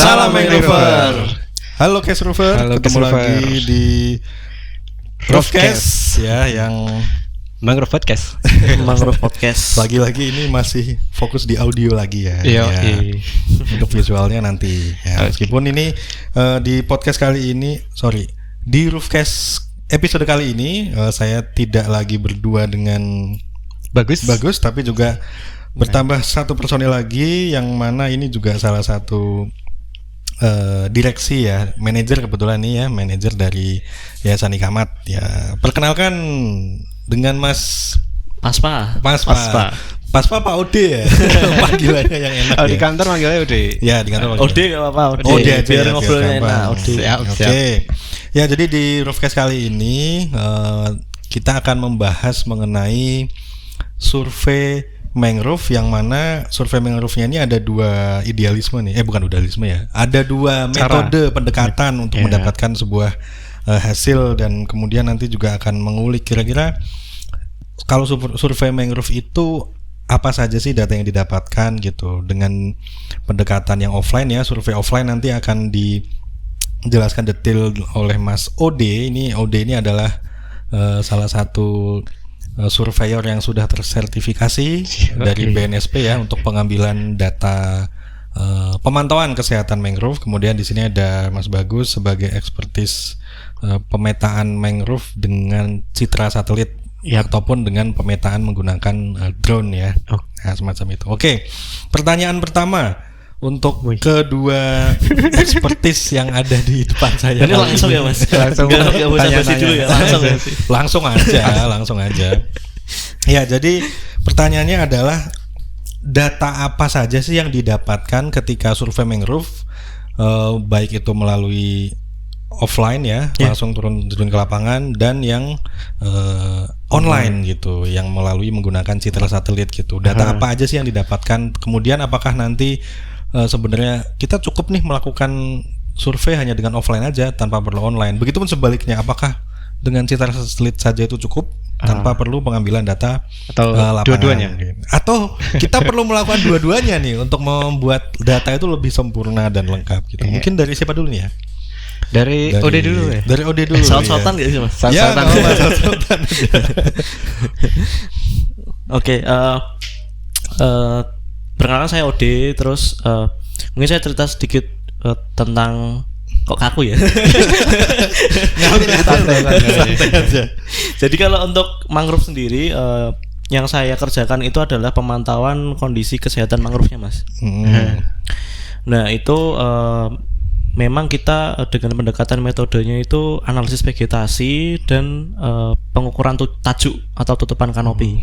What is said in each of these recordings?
Salam Mangrover. Halo Case Rover, ketemu lagi di Roofcast ya, yang Mangrove Podcast. Mangrove Podcast. Lagi-lagi ini masih fokus di audio lagi ya. Iya. Untuk visualnya nanti ya. Meskipun ini di podcast kali ini, di Roofcast episode kali ini saya tidak lagi berdua dengan Bagus, tapi juga bertambah satu personil lagi, yang mana ini juga salah satu direksi ya, manajer kebetulan nih ya, manajer dari Yayasan Ikamat ya. Perkenalkan dengan Mas Paspa Pak Ode ya. Panggilannya yang enak. Di kantor manggilnya Ode. Ya, di kantor. Ode enggak apa-apa. Ode aja biar ya, ngobrolnya enak. Ode. Oke. Ya, jadi di Roofcast kali ini kita akan membahas mengenai survei mangrove, yang mana survei mangrove-nya ini ada dua idealisme nih. Bukan idealisme ya. Ada dua metode pendekatan untuk mendapatkan sebuah hasil, dan kemudian nanti juga akan mengulik kira-kira kalau survei mangrove itu apa saja sih data yang didapatkan gitu. Dengan pendekatan yang offline ya, survei offline nanti akan dijelaskan detail oleh Mas Ode. Ode ini adalah salah satu surveyor yang sudah tersertifikasi dari BNSP ya, untuk pengambilan data pemantauan kesehatan mangrove. Kemudian di sini ada Mas Bagus sebagai ekspertis pemetaan mangrove dengan citra satelit ataupun dengan pemetaan menggunakan drone ya. Nah, semacam itu. Oke. Pertanyaan pertama untuk kedua ekspertis yang ada di depan saya. Ini langsung ya Mas. Langsung. Enggak usah basi dulu ya. Langsung aja. Ya, jadi pertanyaannya adalah data apa saja sih yang didapatkan ketika survei mangrove, baik itu melalui offline ya, langsung turun ke lapangan, dan yang online gitu, yang melalui menggunakan citra satelit gitu. Data apa aja sih yang didapatkan? Kemudian apakah nanti sebenarnya kita cukup nih melakukan survei hanya dengan offline aja tanpa perlu online? Begitupun sebaliknya, apakah dengan citra satelit saja itu cukup tanpa perlu pengambilan data atau lapangan, dua-duanya? Atau kita perlu melakukan dua-duanya nih untuk membuat data itu lebih sempurna dan lengkap gitu. Mungkin dari siapa dulu nih ya? Dari Ode dulu ya. Dari Ode dulu. Saut-sautan enggak sih Mas? Saut-sautan. Oke, perkenalkan saya Ode, terus mungkin saya cerita sedikit tentang kok kaku ya. Santai aja. Jadi kalau untuk mangrove sendiri, yang saya kerjakan itu adalah pemantauan kondisi kesehatan mangrove-nya Mas. Nah itu memang kita dengan pendekatan metodenya itu analisis vegetasi dan pengukuran tajuk atau tutupan kanopi.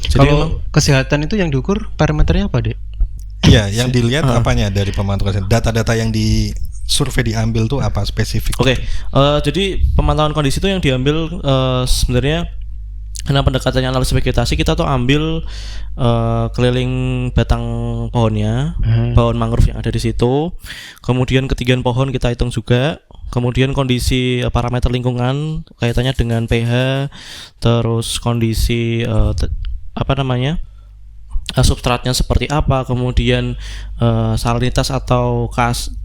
Jadi kalau kesehatan itu yang diukur parameternya apa, Dek? Iya, yang dilihat apanya dari pemantauan? Data-data yang di survei diambil tuh apa spesifik? Oke, jadi pemantauan kondisi itu yang diambil sebenarnya karena pendekatannya analisis vegetasi, kita tuh ambil keliling batang pohonnya, pohon mangrove yang ada di situ. Kemudian ketinggian pohon kita hitung juga. Kemudian kondisi parameter lingkungan kaitannya dengan pH, terus kondisi substratnya seperti apa, kemudian salinitas atau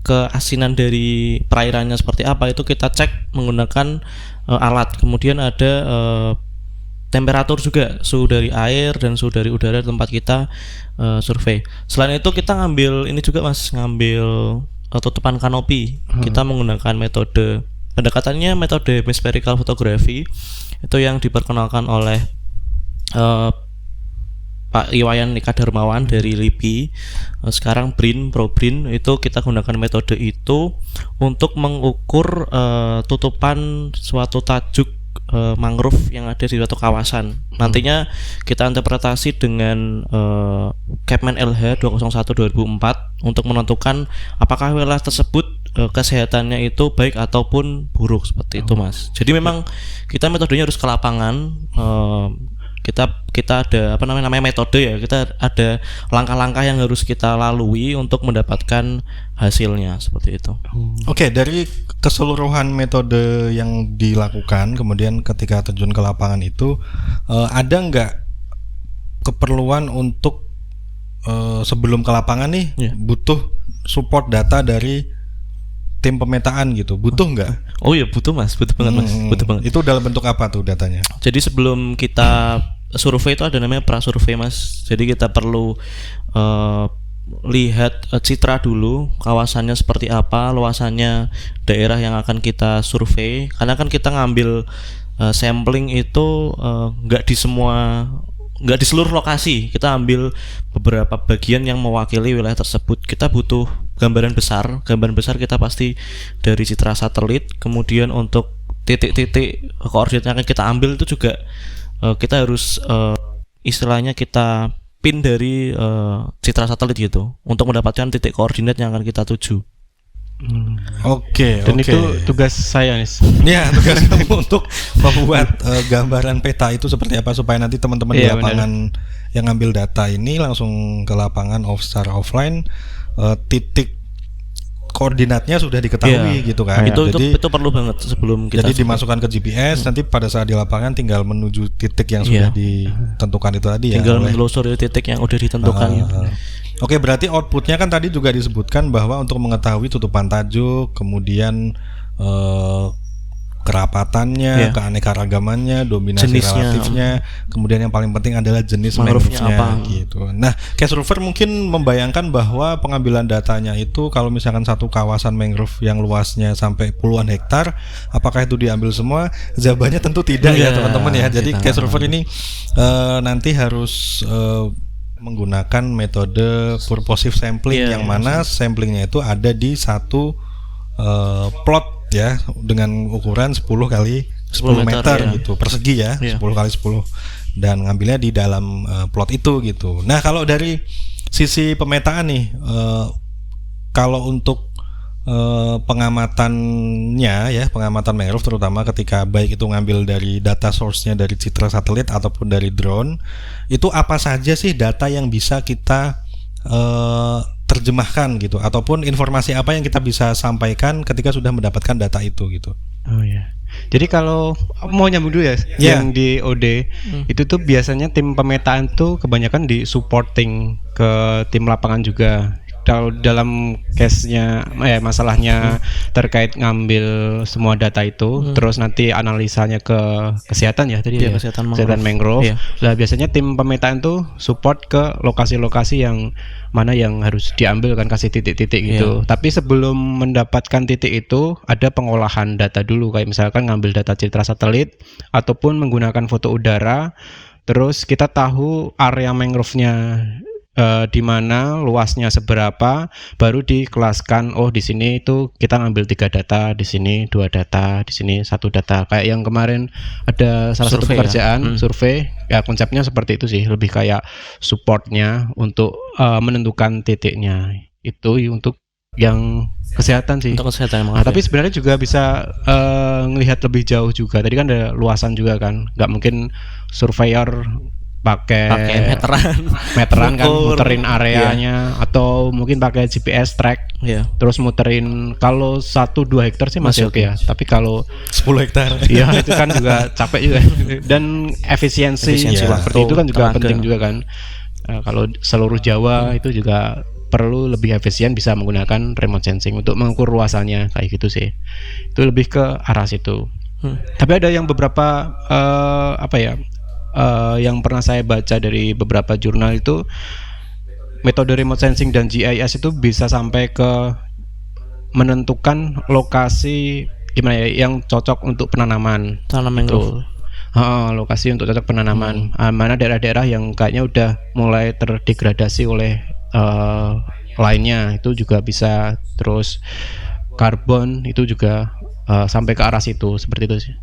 keasinan dari perairannya seperti apa, itu kita cek menggunakan alat. Kemudian ada temperatur juga, suhu dari air dan suhu dari udara tempat kita survei. Selain itu kita ngambil ini juga Mas, ngambil tutupan kanopi. Kita menggunakan metode pendekatannya metode hemispherical photography, itu yang diperkenalkan oleh Pak Iwayan Nika Darmawan dari LIPI. Sekarang ProBrin itu kita gunakan metode itu untuk mengukur tutupan suatu tajuk mangrove yang ada di suatu kawasan. Nantinya kita interpretasi dengan Capman LH 201/2004 untuk menentukan apakah wilayah tersebut kesehatannya itu baik ataupun buruk, seperti itu Mas. Jadi memang kita metodenya harus ke lapangan. Kita ada namanya metode ya, kita ada langkah-langkah yang harus kita lalui untuk mendapatkan hasilnya, seperti itu. Oke, dari keseluruhan metode yang dilakukan, kemudian ketika terjun ke lapangan itu ada nggak keperluan untuk sebelum ke lapangan nih butuh support data dari tim pemetaan gitu. Butuh nggak? Oh iya butuh Mas, butuh banget Mas, butuh banget. Itu dalam bentuk apa tuh datanya? Jadi sebelum kita survei itu ada namanya prasurvei Mas. Jadi kita perlu lihat citra dulu kawasannya seperti apa, luasannya daerah yang akan kita survei. Karena kan kita ngambil sampling itu nggak di seluruh lokasi. Kita ambil beberapa bagian yang mewakili wilayah tersebut. Kita butuh gambaran besar. Gambaran besar kita pasti dari citra satelit. Kemudian untuk titik-titik koordinat yang akan kita ambil itu juga kita harus istilahnya kita pin dari citra satelit gitu untuk mendapatkan titik koordinat yang akan kita tuju. Oke. Dan itu tugas saya nih. Ya, tugas kamu untuk membuat gambaran peta itu seperti apa supaya nanti teman-teman di lapangan yang ngambil data ini langsung ke lapangan secara offline, titik koordinatnya sudah diketahui gitu kan. Itu jadi itu perlu banget sebelum kita. Jadi dimasukkan ke GPS, nanti pada saat di lapangan tinggal menuju titik yang sudah ditentukan itu tadi tinggal menelusuri titik yang udah ditentukan. Oke, berarti outputnya kan tadi juga disebutkan bahwa untuk mengetahui tutupan tajuk, kemudian kerapatannya, keanekaragamannya, dominasi jenisnya, relatifnya, kemudian yang paling penting adalah jenis mangrove-nya gitu. Nah, Case Rover mungkin membayangkan bahwa pengambilan datanya itu kalau misalkan satu kawasan mangrove yang luasnya sampai puluhan hektar, apakah itu diambil semua? Jawabannya tentu tidak ya teman-teman ya. Jadi Case Rover ini nanti harus menggunakan metode purposive sampling yang mana samplingnya itu ada di satu plot ya dengan ukuran 10 kali 10 meter gitu persegi ya, 10 kali 10 dan ngambilnya di dalam plot itu gitu. Nah, kalau dari sisi pemetaan nih kalau untuk pengamatannya ya, pengamatan mangrove terutama ketika baik itu ngambil dari data source-nya dari citra satelit ataupun dari drone, itu apa saja sih data yang bisa kita terjemahkan gitu, ataupun informasi apa yang kita bisa sampaikan ketika sudah mendapatkan data itu gitu. Oh ya. Jadi kalau mau nyambung dulu ya, yang di OD itu tuh biasanya tim pemetaan tuh kebanyakan di supporting ke tim lapangan juga. Kalau dalam case-nya masalahnya terkait ngambil semua data itu, terus nanti analisanya ke kesehatan ya tadi kesehatan mangrove. Nah, biasanya tim pemetaan tuh support ke lokasi-lokasi yang mana yang harus diambil kan, kasih titik-titik gitu. Tapi sebelum mendapatkan titik itu ada pengolahan data dulu, kayak misalkan ngambil data citra satelit ataupun menggunakan foto udara. Terus kita tahu area mangrove-nya di mana, luasnya seberapa, baru dikelaskan. Oh, di sini itu kita ngambil 3 data, di sini 2 data, di sini 1 data. Kayak yang kemarin ada salah satu pekerjaan survei, ya konsepnya seperti itu sih, lebih kayak supportnya untuk menentukan titiknya. Itu untuk yang kesehatan sih. Untuk kesehatan tapi sebenarnya juga bisa ngelihat lebih jauh juga. Tadi kan ada luasan juga kan, nggak mungkin surveyor pakai meteran kan, muterin areanya, atau mungkin pakai GPS track, terus muterin. Kalau 1-2 hektar sih masih oke ya, tapi kalau 10 hektar ya itu kan juga capek juga. Dan efisiensi seperti itu kan juga penting juga kan. Kalau seluruh Jawa itu juga perlu lebih efisien, bisa menggunakan remote sensing untuk mengukur luasannya kayak gitu sih. Itu lebih ke arah situ. Tapi ada yang beberapa yang pernah saya baca dari beberapa jurnal itu, metode remote sensing dan GIS itu bisa sampai ke menentukan lokasi gimana ya yang cocok untuk penanaman. Tanam mangrove. Lokasi untuk cocok penanaman. Mana daerah-daerah yang kayaknya udah mulai terdegradasi oleh lainnya, itu juga bisa. Terus karbon itu juga sampai ke arah situ, seperti itu sih.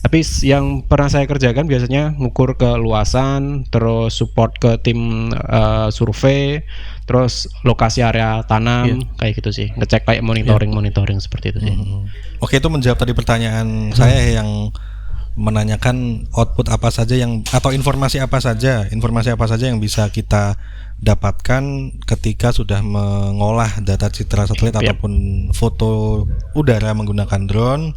Tapi yang pernah saya kerjakan biasanya ngukur ke luasan, terus support ke tim survei, terus lokasi area tanam, kayak gitu sih. Ngecek kayak monitoring seperti itu sih. Oke, itu menjawab tadi pertanyaan saya yang menanyakan output apa saja yang, atau informasi apa saja yang bisa kita dapatkan ketika sudah mengolah data citra satelit ataupun foto udara menggunakan drone.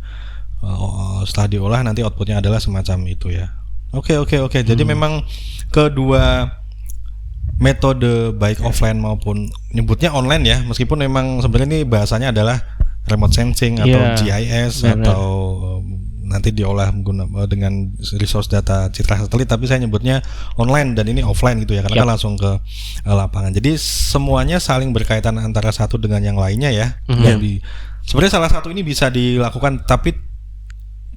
Setelah diolah nanti outputnya adalah semacam itu ya. Oke. Jadi memang kedua metode baik offline maupun nyebutnya online ya, meskipun memang sebenarnya ini bahasanya adalah remote sensing atau GIS atau nanti diolah dengan resource data citra satelit, tapi saya nyebutnya online dan ini offline gitu ya, karena kan langsung ke lapangan. Jadi semuanya saling berkaitan antara satu dengan yang lainnya ya. Dan sebenarnya salah satu ini bisa dilakukan, tapi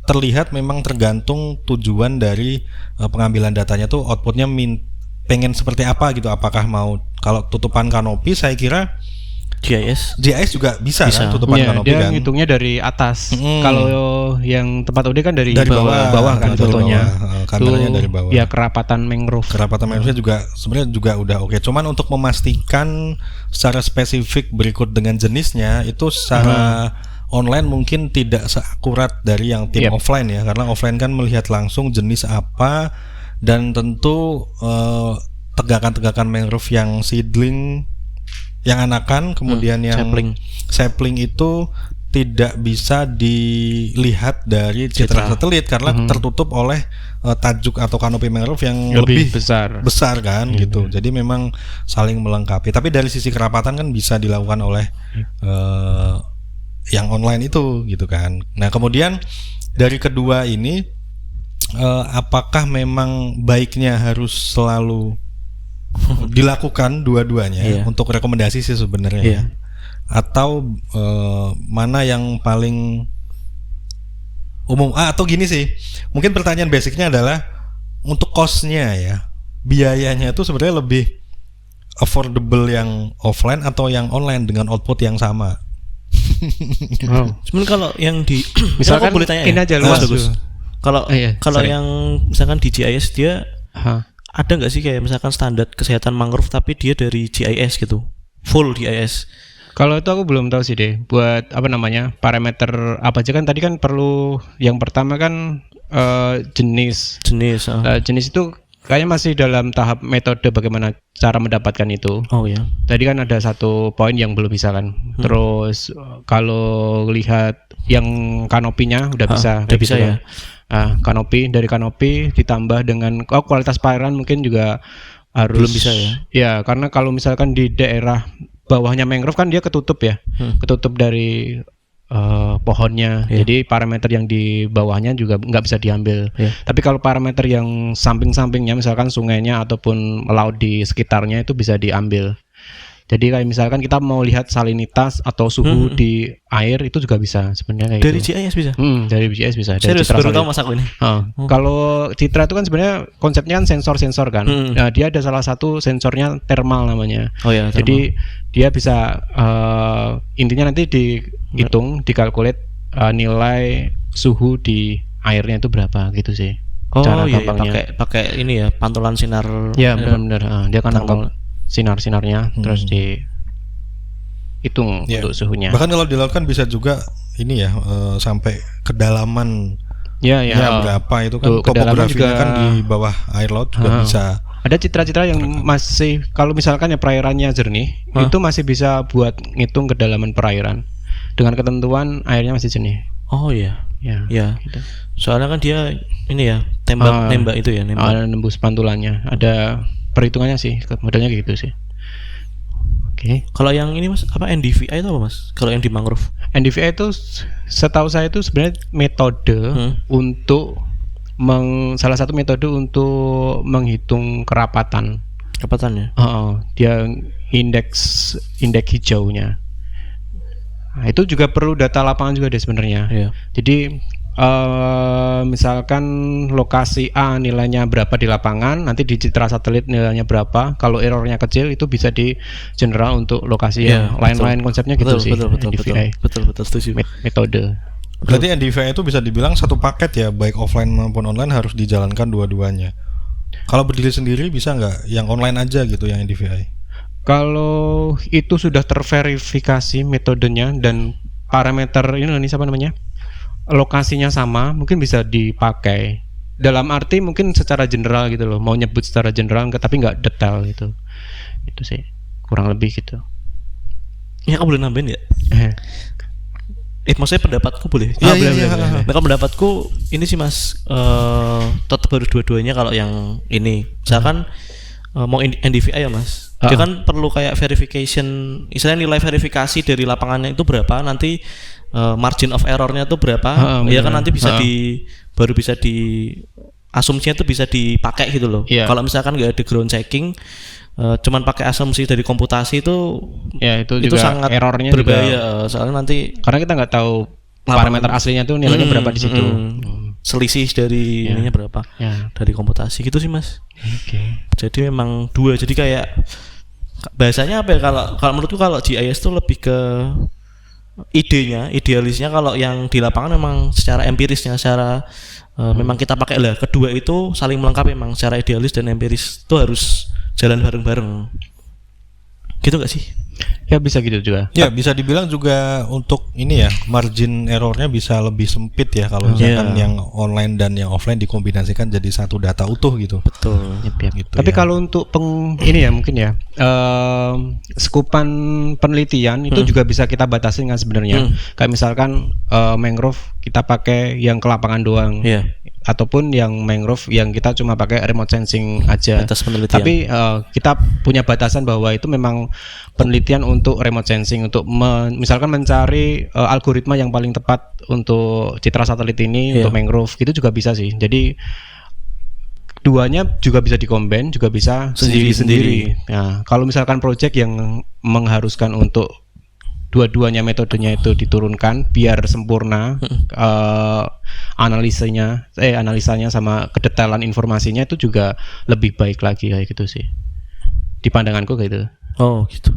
terlihat memang tergantung tujuan dari pengambilan datanya tuh, outputnya pengen seperti apa gitu. Apakah mau, kalau tutupan kanopi saya kira GIS juga bisa. Kan tutupan kanopi dia kan ngitungnya dari atas. Kalau yang tempat OD kan dari bawah kan fotonya. Kameranya dari bawah. Ya kerapatan mangrove. Kerapatan mangrove juga sebenarnya juga udah oke. Cuman untuk memastikan secara spesifik berikut dengan jenisnya itu secara online mungkin tidak seakurat dari yang tim offline ya, karena offline kan melihat langsung jenis apa, dan tentu tegakan-tegakan mangrove yang seedling, yang anakan, kemudian yang sapling itu tidak bisa dilihat dari citra satelit karena tertutup oleh tajuk atau kanopi mangrove yang lebih besar kan gitu. Jadi memang saling melengkapi. Tapi dari sisi kerapatan kan bisa dilakukan oleh yang online itu gitu kan. Nah, kemudian dari kedua ini apakah memang baiknya harus selalu dilakukan dua-duanya untuk rekomendasi sih sebenarnya ya. Atau mana yang paling umum? Atau gini sih, mungkin pertanyaan basicnya adalah untuk cost-nya ya, biayanya itu sebenarnya lebih affordable yang offline atau yang online dengan output yang sama? Cuman kalau yang di misalkan boleh tanya ini aja luas bagus. Kalau yang misalkan di GIS dia ada nggak sih kayak misalkan standar kesehatan mangrove tapi dia dari GIS gitu, full GIS? Kalau itu aku belum tahu sih deh. Buat apa namanya, parameter apa aja kan tadi kan perlu. Yang pertama kan jenis itu kayaknya masih dalam tahap metode bagaimana cara mendapatkan itu. Oh ya. Tadi kan ada satu poin yang belum bisa kan. Terus kalau lihat yang kanopinya udah bisa ya. Kanopi, dari kanopi ditambah dengan kualitas perairan mungkin juga harus belum bisa ya. Ya, karena kalau misalkan di daerah bawahnya mangrove kan dia ketutup ya. Ketutup dari pohonnya. Jadi parameter yang di bawahnya juga nggak bisa diambil. Tapi kalau parameter yang samping-sampingnya misalkan sungainya ataupun laut di sekitarnya itu bisa diambil. Jadi kayak misalkan kita mau lihat salinitas atau suhu di air itu juga bisa sebenarnya. Dari GIS bisa? Dari GIS bisa. Dari serius, baru tahu mas aku ini. Kalau citra itu kan sebenarnya konsepnya kan sensor-sensor kan. Nah, dia ada salah satu sensornya thermal namanya. Jadi dia bisa intinya nanti dihitung, dikalkulat nilai suhu di airnya itu berapa gitu sih. Cara gampangnya. Pakai ini ya, pantulan sinar. Ya benar-benar. Dia kan nangkap sinar-sinarnya terus dihitung untuk suhunya. Bahkan kalau di laut kan bisa juga ini ya sampai kedalaman berapa itu kan, topografinya kan di bawah air laut juga bisa. Ada citra-citra yang masih, kalau misalkan ya perairannya jernih itu masih bisa buat ngitung kedalaman perairan dengan ketentuan airnya masih jernih. Oh iya. Ya. Gitu. Soalnya kan dia ini ya tembak itu ya, nembus pantulannya. Ada perhitungannya sih, modelnya gitu sih. Oke. Kalau yang ini mas, apa NDVI itu apa mas? Kalau yang di mangrove? NDVI itu setahu saya itu sebenarnya metode untuk salah satu metode untuk menghitung kerapatan. Kerapatannya? Dia indeks hijaunya. Nah, itu juga perlu data lapangan juga deh sebenarnya. Jadi misalkan lokasi A nilainya berapa di lapangan, nanti di citra satelit nilainya berapa. Kalau errornya kecil itu bisa di general untuk lokasi yang lain-lain. Konsepnya gitu sih. Betul setuju. Metode. Berarti NDVI itu bisa dibilang satu paket ya, baik offline maupun online harus dijalankan dua-duanya. Kalau berdiri sendiri bisa nggak yang online aja gitu yang NDVI? Kalau itu sudah terverifikasi metodenya dan parameter ini siapa namanya? Lokasinya sama, mungkin bisa dipakai. Dalam arti mungkin secara general gitu loh, mau nyebut secara general tapi nggak detail gitu. Itu sih kurang lebih gitu. Ya aku boleh nambahin ya? Maksudnya pendapatku boleh? Boleh. Nah, kalau pendapatku ini sih mas, tetap harus dua-duanya kalau yang ini. Misalkan mau NDVI ya Mas. Dia kan perlu kayak verification, istilahnya nilai verifikasi dari lapangannya itu berapa, nanti margin of errornya itu berapa, ya kan nanti bisa baru bisa di asumsinya itu bisa dipakai gitu loh. Kalau misalkan nggak ada ground checking, cuman pakai asumsi dari komputasi itu itu juga sangat errornya berbahaya juga, soalnya nanti karena kita nggak tahu parameter aslinya tuh nilainya berapa di situ. Selisih dari ininya berapa dari komputasi gitu sih Mas. Jadi memang dua, jadi kayak bahasanya apa ya, kalau menurutku kalau GIS tuh lebih ke idealisnya, kalau yang di lapangan memang secara empirisnya, secara memang kita pakai lah, kedua itu saling melengkapi memang, secara idealis dan empiris itu harus jalan bareng-bareng gitu gak sih? Ya bisa gitu juga. Ya bisa dibilang juga untuk ini ya, margin errornya bisa lebih sempit ya kalau misalkan yang online dan yang offline dikombinasikan jadi satu data utuh gitu. Betul. Gitu. Tapi kalau untuk ini ya mungkin ya sekupan penelitian itu juga bisa kita batasi kan sebenarnya. Kayak misalkan mangrove kita pakai yang ke lapangan doang. Ataupun yang mangrove yang kita cuma pakai remote sensing aja. Tapi kita punya batasan bahwa itu memang penelitian untuk remote sensing, untuk misalkan mencari algoritma yang paling tepat untuk citra satelit ini untuk mangrove, gitu juga bisa sih. Jadi duanya juga bisa dikombin, juga bisa sendiri-sendiri. Nah, kalau misalkan project yang mengharuskan untuk dua-duanya metodenya itu diturunkan biar sempurna analisanya sama kedetailan informasinya, itu juga lebih baik lagi kayak gitu sih di pandanganku kayak gitu. Oh gitu.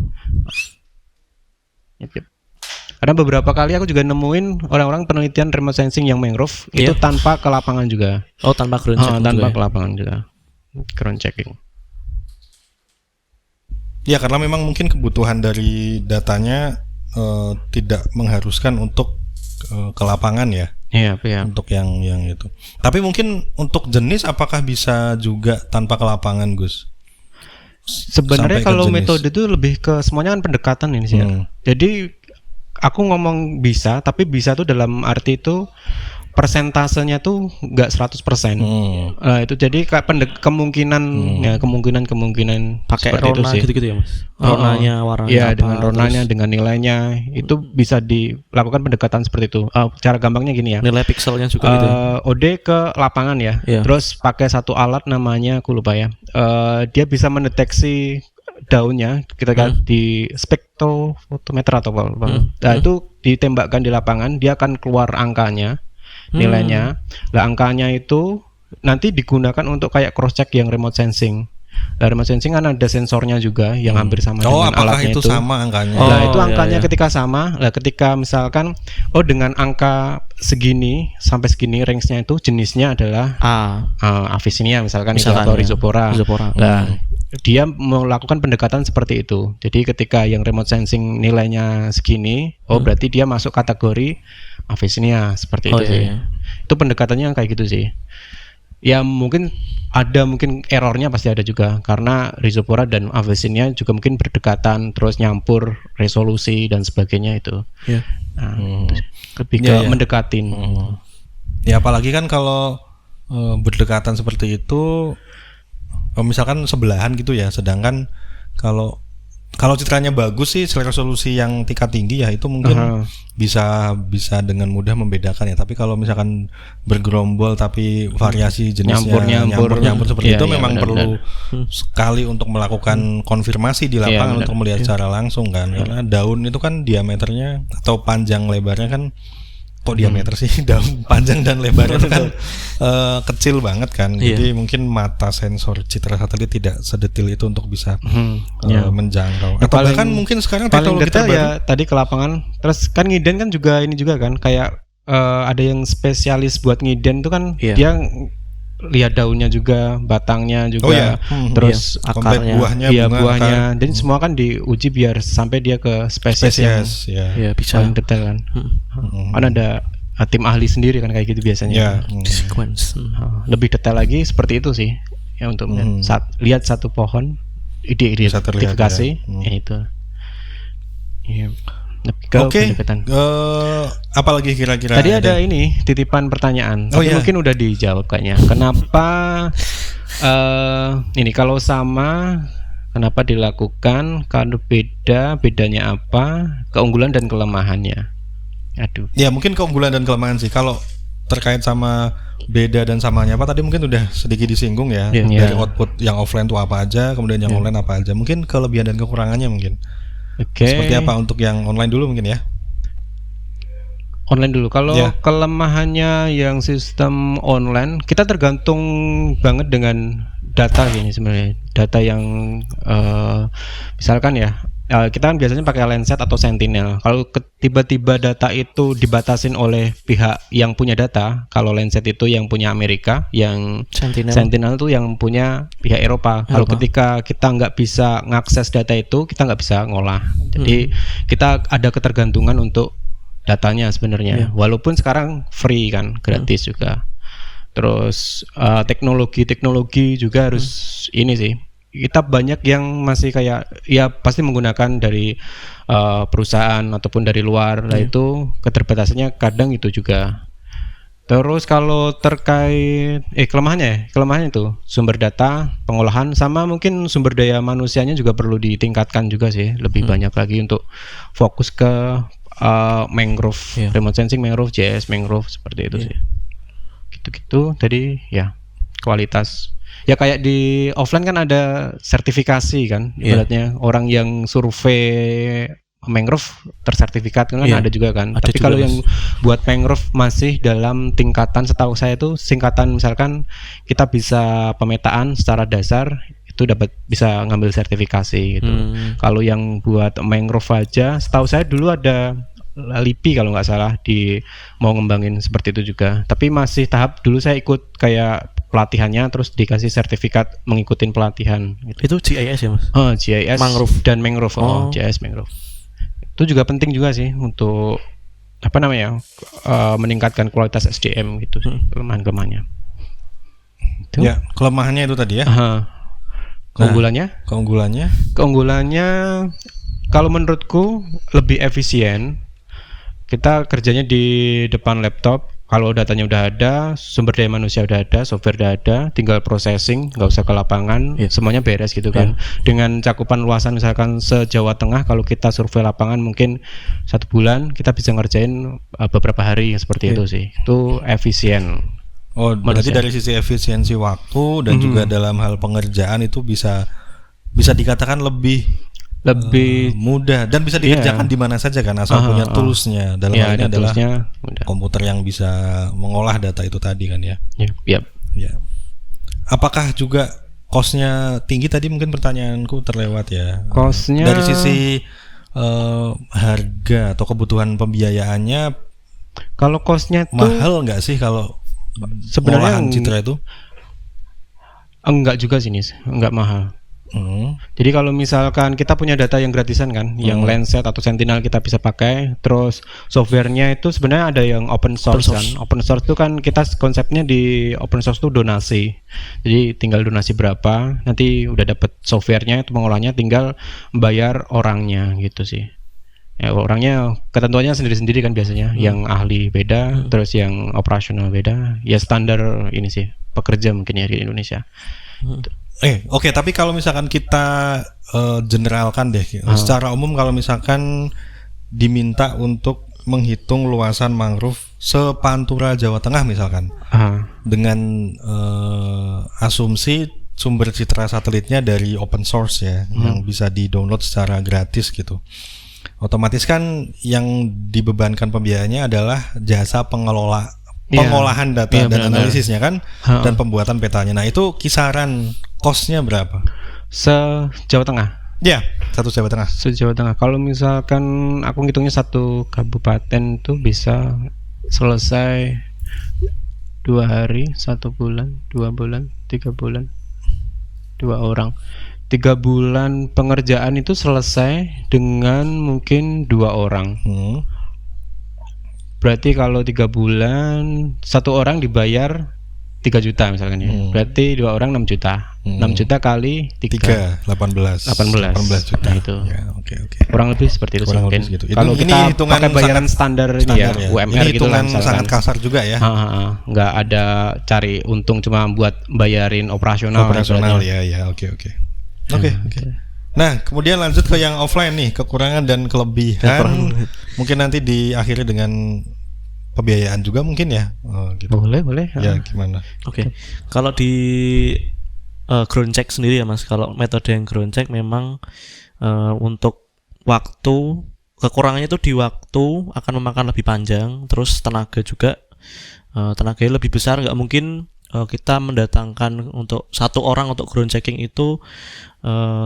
Karena beberapa kali aku juga nemuin orang-orang penelitian remote sensing yang mangrove itu tanpa ke lapangan juga. Oh, tanpa ground checking. Tanpa ke lapangan juga. Ground checking. Ya karena memang mungkin kebutuhan dari datanya tidak mengharuskan untuk ke lapangan ya. Iya. Untuk yang itu. Tapi mungkin untuk jenis apakah bisa juga tanpa ke lapangan, Gus? Sebenarnya kalau metode itu lebih ke semuanya kan pendekatan ini sih. Jadi aku ngomong bisa, tapi bisa tuh dalam arti itu persentasenya tuh nggak 100%. Itu jadi kayak kemungkinan pakai rona gitu-gitu ya Mas. Ronanya warnanya. Iya, dengan ronanya, dengan nilainya itu bisa dilakukan pendekatan seperti itu. Cara gampangnya gini ya. Nilai pikselnya juga gitu. OD ke lapangan ya. Terus pakai satu alat namanya aku lupa ya. Dia bisa mendeteksi daunnya kita di spektrofotometer atau apa. Nah, itu ditembakkan di lapangan, dia akan keluar angkanya, nilainya. Lah angkanya itu nanti digunakan untuk kayak cross check yang remote sensing. Nah, remote sensing kan ada sensornya juga yang hampir sama dengan alatnya itu. Sama angkanya? Nah, itu angkanya ketika sama. Nah, ketika misalkan dengan angka segini sampai segini range-nya itu jenisnya adalah Avicennia misalkan atau Rhizopora. Nah, dia melakukan pendekatan seperti itu. Jadi ketika yang remote sensing nilainya segini, berarti dia masuk kategori Avicennia seperti itu sih. Itu pendekatannya kayak gitu sih. Ya mungkin errornya pasti ada juga karena Rhizopora dan Avicennia juga mungkin berdekatan, terus nyampur resolusi dan sebagainya itu. Lebih ke mendekatin. Ya apalagi kan kalau berdekatan seperti itu, misalkan sebelahan gitu ya. Sedangkan kalau citranya bagus sih, resolusi yang tingkat tinggi ya itu mungkin bisa dengan mudah membedakan ya. Tapi kalau misalkan bergerombol tapi variasi jenisnya nyampur seperti itu memang perlu sekali untuk melakukan konfirmasi di lapangan untuk melihat secara langsung kan. Karena daun itu kan diameternya atau panjang lebarnya kan diameter sih, daun panjang dan lebarnya itu kan kecil banget kan. Jadi mungkin mata sensor citra satelit tidak sedetil itu untuk bisa menjangkau. Atau bahkan mungkin sekarang paling teknologi detail terbaru ya tadi ke lapangan. Terus kan ngiden kan juga ini juga kan kayak ada yang spesialis buat ngiden itu kan dia lihat daunnya juga, batangnya juga, terus akarnya, buahnya, dan semua kan diuji biar sampai dia ke spesies yang bisa paling detail kan. Kan ada tim ahli sendiri kan kayak gitu biasanya. Sequence. Lebih detail lagi seperti itu sih, ya untuk lihat satu pohon, identifikasi, itu. Oke. Apalagi kira-kira tadi ada ini titipan pertanyaan, tapi mungkin udah dijawab kayaknya. Kenapa Ini kalau sama, kenapa dilakukan? Kalau beda, bedanya apa? Keunggulan dan kelemahannya. Aduh. Ya mungkin keunggulan dan kelemahan sih. Kalau terkait sama beda dan samanya apa tadi mungkin udah sedikit disinggung ya. Dari output yang offline itu apa aja, kemudian yang online apa aja. Mungkin kelebihan dan kekurangannya mungkin. Oke. Seperti apa untuk yang online dulu mungkin ya? Online dulu. Kalau kelemahannya yang sistem online, kita tergantung banget dengan data ini sebenarnya. Data yang misalkan ya, kita kan biasanya pakai Landsat atau Sentinel. Kalau tiba-tiba data itu dibatasin oleh pihak yang punya data, kalau Landsat itu yang punya Amerika, yang Sentinel itu yang punya pihak Eropa. Kalau ketika kita nggak bisa ngakses data itu, kita nggak bisa ngolah. Jadi kita ada ketergantungan untuk datanya sebenarnya. Walaupun sekarang free kan, gratis juga. Terus teknologi juga harus ini sih. Kita banyak yang masih kayak ya pasti menggunakan dari perusahaan ataupun dari luar. Lah itu keterbatasannya kadang itu juga. Terus kalau terkait kelemahannya itu sumber data, pengolahan, sama mungkin sumber daya manusianya juga perlu ditingkatkan juga sih, lebih banyak lagi untuk fokus ke mangrove, remote sensing mangrove, JS mangrove seperti itu sih. Gitu-gitu. Tadi ya kualitas. Ya kayak di offline kan ada sertifikasi kan, ibaratnya orang yang survei mangrove tersertifikat kan ada juga kan. Tapi kalau yang buat mangrove masih dalam tingkatan, setahu saya itu singkatan, misalkan kita bisa pemetaan secara dasar itu bisa ngambil sertifikasi gitu. Kalau yang buat mangrove aja, setahu saya dulu ada LIPI kalau nggak salah mau ngembangin seperti itu juga. Tapi masih tahap dulu saya ikut kayak pelatihannya, terus dikasih sertifikat mengikuti pelatihan gitu. Itu GIS ya Mas? GIS mangrove dan mangrove. GIS mangrove itu juga penting juga sih untuk meningkatkan kualitas SDM gitu sih. Kelemahannya itu. Ya, kelemahannya itu tadi ya. Keunggulannya kalau menurutku lebih efisien. Kita kerjanya di depan laptop. Kalau datanya udah ada, sumber daya manusia udah ada, software udah ada, tinggal processing, nggak usah ke lapangan, semuanya beres gitu kan. Dengan cakupan luasan misalkan se-Jawa Tengah, kalau kita survei lapangan mungkin 1 bulan, kita bisa ngerjain beberapa hari seperti itu sih. Itu efisien. Oh, berarti dari sisi efisiensi waktu dan juga dalam hal pengerjaan itu bisa dikatakan lebih mudah dan bisa dikerjakan di mana saja kan, asal punya toolsnya. Dalam hal ini adalah komputer yang bisa mengolah data itu tadi kan ya. Ya. Apakah juga cost-nya tinggi tadi, mungkin pertanyaanku terlewat ya. Cost-nya dari sisi harga atau kebutuhan pembiayaannya, kalau cost-nya itu mahal nggak sih kalau sebenarnya citra itu? Enggak juga sih nih, enggak mahal. Jadi kalau misalkan kita punya data yang gratisan kan, yang Landsat atau Sentinel kita bisa pakai, terus softwarenya itu sebenarnya ada yang open source kan. Open source itu kan kita konsepnya di open source itu donasi. Jadi tinggal donasi berapa, nanti udah dapet softwarenya itu pengolahnya, tinggal bayar orangnya gitu sih. Ya, orangnya ketentuannya sendiri-sendiri kan biasanya. Yang ahli beda, terus yang operasional beda. Ya standar ini sih, pekerja mungkin ya di Indonesia. Oke, tapi kalau misalkan kita generalkan deh, secara umum kalau misalkan diminta untuk menghitung luasan mangrove sepantura Jawa Tengah misalkan, dengan asumsi sumber citra satelitnya dari open source ya, yang bisa di-download secara gratis gitu, otomatis kan yang dibebankan pembiayaannya adalah jasa pengolahan data dan analisisnya kan, dan pembuatan petanya. Nah itu kisaran cost-nya berapa? Se-Jawa Tengah? Ya, Jawa Tengah. Se-Jawa Tengah. Kalau misalkan aku ngitungnya satu kabupaten tuh bisa selesai 2 hari, 1 bulan, 2 bulan, 3 bulan, 2 orang. 3 bulan pengerjaan itu selesai dengan mungkin 2 orang. Berarti kalau 3 bulan 1 orang dibayar 3 juta misalkan ya. Berarti 2 orang 6 juta. 6 juta kali 3 18 juta. Nah, itu. Ya, oke. Kurang lebih seperti itu Kurang mungkin. lebih segitu. Kalau Ini kita hitungan pakai bayaran standar ini ya, standar ya. UMR Ini gitu lah hitungan misalkan. sangat kasar juga ya. Nggak ada cari untung cuma buat bayarin operasional. Ya, oke. Nah, kemudian lanjut ke yang offline nih, kekurangan dan kelebihan. Mungkin nanti diakhiri dengan pembiayaan juga mungkin ya. Gitu. Boleh. Ya, gimana? Oke. Kalau di ground check sendiri ya Mas, kalau metode yang ground check memang untuk waktu, kekurangannya itu di waktu akan memakan lebih panjang, terus tenaga juga tenaganya lebih besar. Nggak mungkin kita mendatangkan untuk satu orang untuk ground checking itu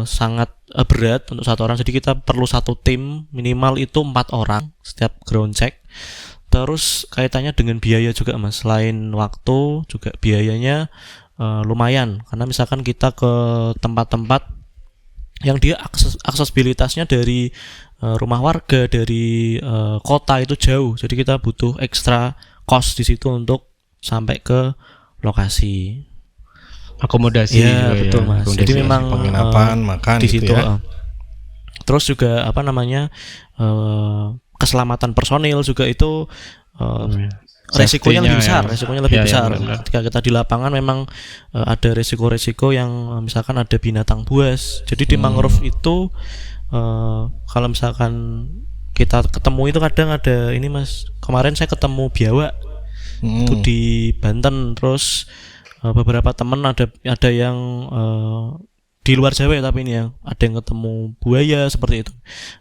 sangat berat untuk satu orang. Jadi kita perlu satu tim, minimal itu 4 orang setiap ground check. Terus kaitannya dengan biaya juga Mas. Selain waktu juga biayanya lumayan, karena misalkan kita ke tempat-tempat yang dia aksesibilitasnya dari rumah warga, dari kota itu jauh. Jadi kita butuh ekstra cost di situ untuk sampai ke lokasi. Akomodasi ya, betul ya. Mas. Jadi memang penginapan, makan di gitu situ. ya. Terus juga keselamatan personil juga itu resikonya lebih besar, Ketika kita di lapangan memang ada resiko-resiko yang misalkan ada binatang buas. Jadi di mangrove itu kalau misalkan kita ketemu itu kadang ada ini Mas. Kemarin saya ketemu biawak itu di Banten. Terus beberapa teman ada yang di luar Jawa ya, tapi ini ya ada yang ketemu buaya seperti itu.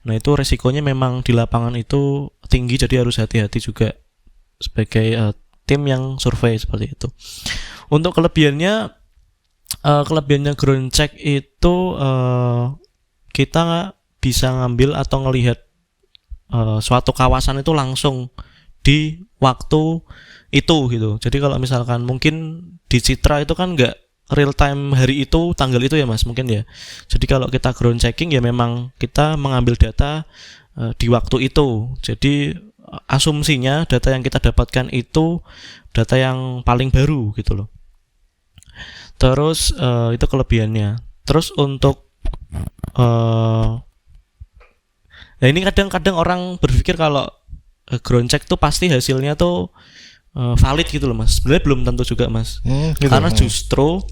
Nah itu resikonya memang di lapangan itu tinggi, jadi harus hati-hati juga sebagai tim yang survei seperti itu. Untuk kelebihannya ground check itu kita bisa ngambil atau ngelihat suatu kawasan itu langsung di waktu itu gitu. Jadi kalau misalkan mungkin di Citra itu kan nggak real time hari itu tanggal itu ya Mas mungkin ya. Jadi kalau kita ground checking ya memang kita mengambil data di waktu itu. Jadi asumsinya data yang kita dapatkan itu data yang paling baru gitu loh. Terus itu kelebihannya. Terus untuk nah ini kadang-kadang orang berpikir kalau ground check tuh pasti hasilnya tuh valid gitu loh Mas. Sebenarnya belum tentu juga Mas. Gitu. Karena justru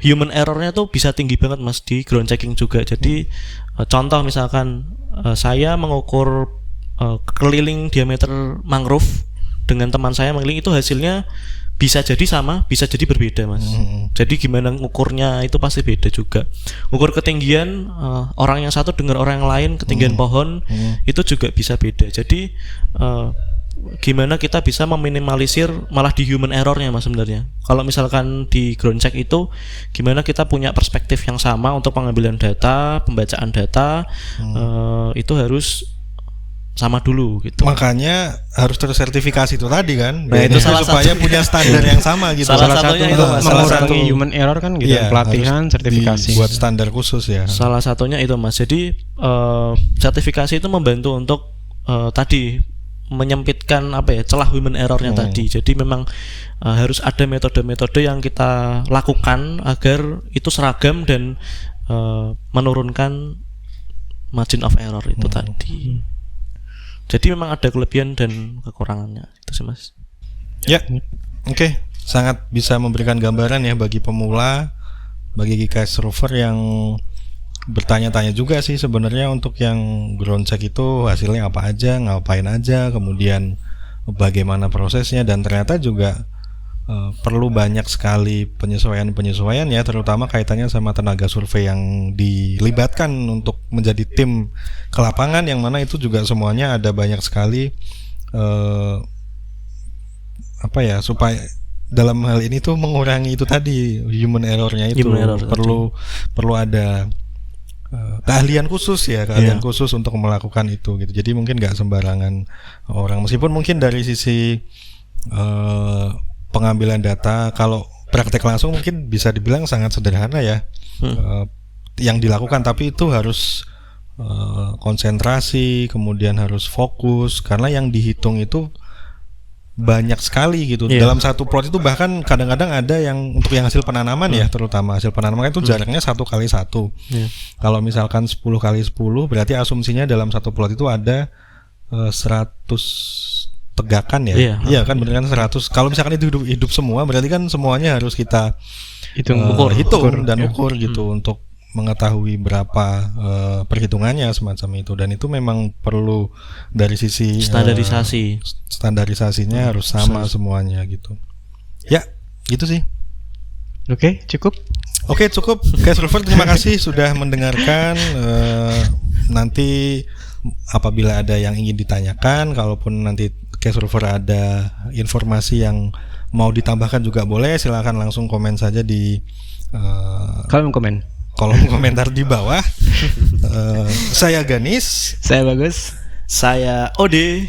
human errornya tuh bisa tinggi banget Mas di ground checking juga. Jadi contoh misalkan saya mengukur keliling diameter mangrove dengan teman saya mengeliling, itu hasilnya bisa jadi sama, bisa jadi berbeda Mas. Jadi gimana ngukurnya itu pasti beda juga. Ukur ketinggian orang yang satu dengan orang yang lain, ketinggian pohon itu juga bisa beda. Jadi gimana kita bisa meminimalisir malah di human errornya Mas sebenarnya. Kalau misalkan di ground check itu gimana kita punya perspektif yang sama untuk pengambilan data, pembacaan data, itu harus sama dulu gitu. Makanya harus tersertifikasi itu tadi kan. Nah, itu salah supaya punya standar yang sama gitu. Salah satunya itu Mas. Mengurangi human error kan gitu, pelatihan, sertifikasi. Buat standar khusus ya. Salah satunya itu Mas. Jadi sertifikasi itu membantu untuk tadi menyempitkan celah human errornya tadi. Jadi memang harus ada metode-metode yang kita lakukan agar itu seragam dan menurunkan margin of error itu tadi. Jadi memang ada kelebihan dan kekurangannya itu sih Mas. Ya, oke. Sangat bisa memberikan gambaran ya bagi pemula, bagi GKS rover yang bertanya-tanya juga sih sebenarnya untuk yang ground check itu hasilnya apa aja, ngapain aja, kemudian bagaimana prosesnya, dan ternyata juga perlu banyak sekali penyesuaian ya, terutama kaitannya sama tenaga survei yang dilibatkan untuk menjadi tim ke lapangan, yang mana itu juga semuanya ada banyak sekali supaya dalam hal ini tuh mengurangi itu tadi human errornya itu. Perlu ada keahlian khusus ya, khusus untuk melakukan itu gitu. Jadi mungkin nggak sembarangan orang, meskipun mungkin dari sisi pengambilan data kalau praktek langsung mungkin bisa dibilang sangat sederhana ya yang dilakukan, tapi itu harus konsentrasi, kemudian harus fokus, karena yang dihitung itu banyak sekali gitu. Iya. Dalam satu plot itu bahkan kadang-kadang ada yang untuk yang hasil penanaman ya, terutama hasil penanaman itu jaraknya 1x1. Iya. Kalau misalkan 10x10 berarti asumsinya dalam satu plot itu ada 100 tegakan ya. Iya. Iya kan bener kan 100. Kalau misalkan itu hidup semua berarti kan semuanya harus kita Hitung hitung dan ukur gitu untuk mengetahui berapa perhitungannya semacam itu, dan itu memang perlu dari sisi Standarisasi. standarisasinya harus sama semuanya gitu. Ya, gitu sih. Oke, cukup. Oke, cukup. Guys Rover, terima kasih sudah mendengarkan. Nanti apabila ada yang ingin ditanyakan, kalaupun nanti Case Rover ada informasi yang mau ditambahkan juga boleh, silakan langsung komen saja di kolom komentar di bawah. Saya Ganis. Saya Bagus. Saya Ode.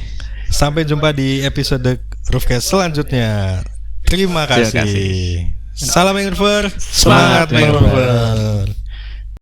Sampai jumpa di episode Roofcast selanjutnya. Terima kasih. Salam Mangrover. Semangat Mangrover.